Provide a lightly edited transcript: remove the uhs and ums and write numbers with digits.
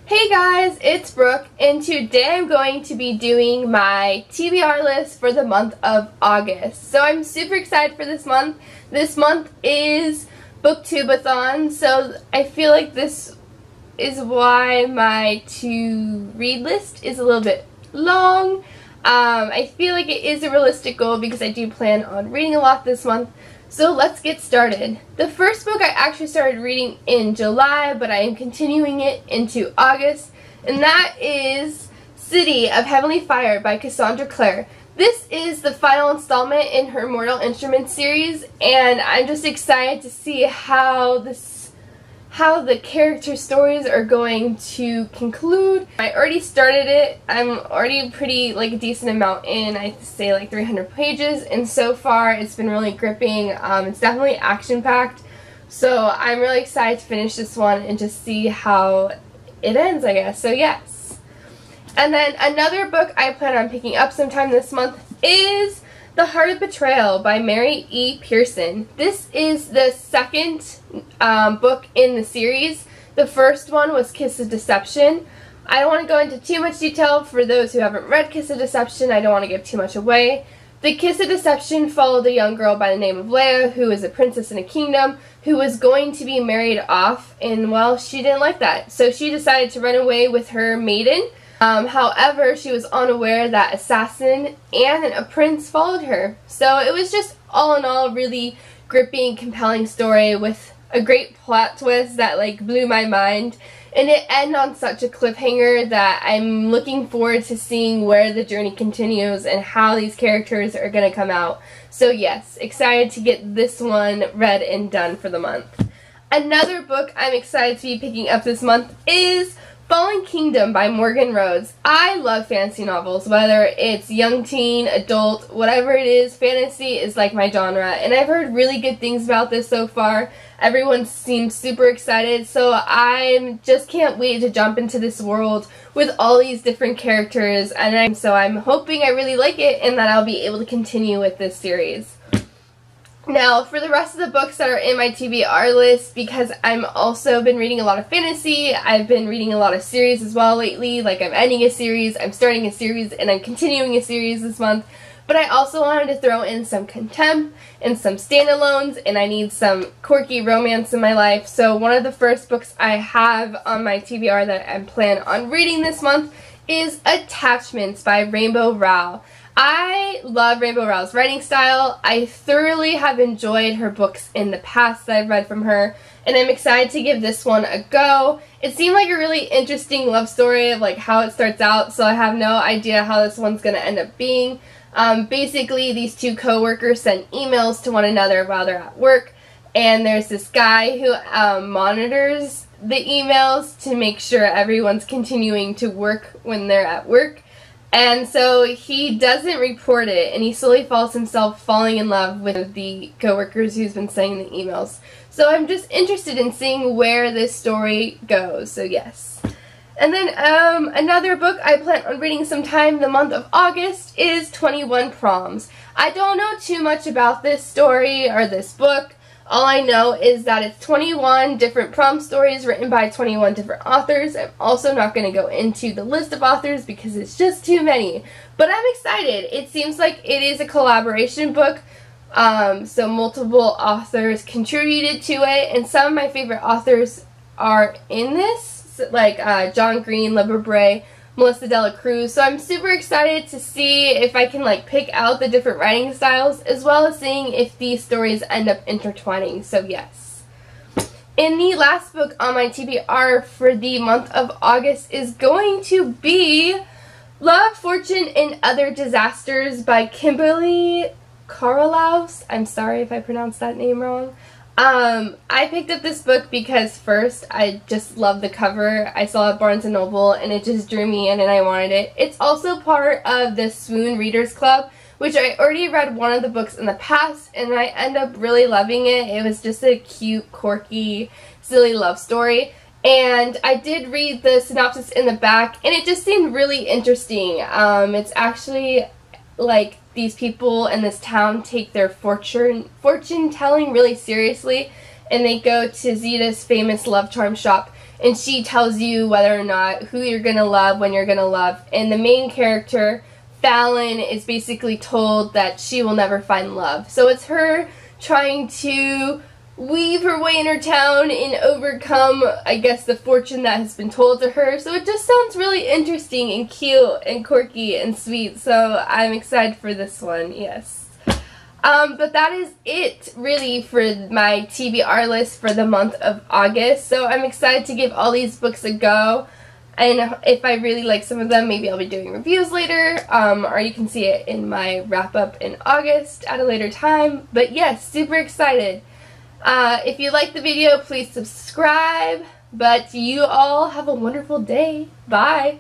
Hey guys, it's Brooke, and today I'm going to be doing my TBR list for the month of August. So I'm super excited for this month. This month is Booktubeathon, so I feel like this is why my to-read list is a little bit long. I feel like it is a realistic goal because I do plan on reading a lot this month. So let's get started. The first book I actually started reading in July, but I am continuing it into August, and that is City of Heavenly Fire by Cassandra Clare. This is the final installment in her Mortal Instruments series, and I'm just excited to see how the character stories are going to conclude. I already started it. I'm already pretty, a decent amount in. I'd say like 300 pages, and so far it's been really gripping. It's definitely action-packed, so I'm really excited to finish this one and just see how it ends, I guess. So yes. And then another book I plan on picking up sometime this month is The Heart of Betrayal by Mary E. Pearson. This is the second book in the series. The first one was Kiss of Deception. I don't want to go into too much detail for those who haven't read Kiss of Deception. I don't want to give too much away. The Kiss of Deception followed a young girl by the name of Leia, who is a princess in a kingdom, who was going to be married off, and well, she didn't like that. So she decided to run away with her maiden. However, she was unaware that assassin and a prince followed her. So it was just all in all really gripping, compelling story with a great plot twist that blew my mind. And it ended on such a cliffhanger that I'm looking forward to seeing where the journey continues and how these characters are going to come out. So yes, excited to get this one read and done for the month. Another book I'm excited to be picking up this month is Fallen Kingdom by Morgan Rhodes. I love fantasy novels, whether it's young teen, adult, whatever it is, fantasy is like my genre, and I've heard really good things about this so far. Everyone seems super excited, so I just can't wait to jump into this world with all these different characters, and so I'm hoping I really like it and that I'll be able to continue with this series. Now, for the rest of the books that are in my TBR list, because I'm also been reading a lot of fantasy, I've been reading a lot of series as well lately, like I'm ending a series, I'm starting a series, and I'm continuing a series this month, but I also wanted to throw in some contempt and some standalones, and I need some quirky romance in my life. So one of the first books I have on my TBR that I plan on reading this month is Attachments by Rainbow Rowell. I love Rainbow Rowell's writing style. I thoroughly have enjoyed her books in the past that I've read from her, and I'm excited to give this one a go. It seemed like a really interesting love story of how it starts out, so I have no idea how this one's going to end up being. Basically, these two co-workers send emails to one another while they're at work, and there's this guy who monitors the emails to make sure everyone's continuing to work when they're at work. And so he doesn't report it, and he slowly falling in love with the coworkers who's been sending the emails. So I'm just interested in seeing where this story goes, so yes. And then another book I plan on reading sometime the month of August is 21 Proms. I don't know too much about this story or this book. All I know is that it's 21 different prom stories written by 21 different authors. I'm also not going to go into the list of authors because it's just too many. But I'm excited. It seems like it is a collaboration book, so multiple authors contributed to it, and some of my favorite authors are in this, like John Green, Libba Bray, Melissa Dela Cruz. So I'm super excited to see if I can pick out the different writing styles, as well as seeing if these stories end up intertwining. So yes. And the last book on my TBR for the month of August is going to be Love, Fortune, and Other Disasters by Kimberly Carlaus. I'm sorry if I pronounced that name wrong. I picked up this book because first, I just love the cover. I saw it at Barnes & Noble and it just drew me in and I wanted it. It's also part of the Swoon Readers Club, which I already read one of the books in the past and I end up really loving it. It was just a cute, quirky, silly love story. And I did read the synopsis in the back and it just seemed really interesting. It's actually these people in this town take their fortune telling really seriously, and they go to Zita's famous love charm shop and she tells you whether or not who you're gonna love, when you're gonna love. And the main character, Fallon, is basically told that she will never find love. So it's her trying to weave her way in her town and overcome, I guess, the fortune that has been told to her. So it just sounds really interesting and cute and quirky and sweet. So I'm excited for this one, yes. But that is it, really, for my TBR list for the month of August. So I'm excited to give all these books a go. And if I really like some of them, maybe I'll be doing reviews later. Or you can see it in my wrap-up in August at a later time. But yes, super excited. If you liked the video, please subscribe. But you all have a wonderful day. Bye.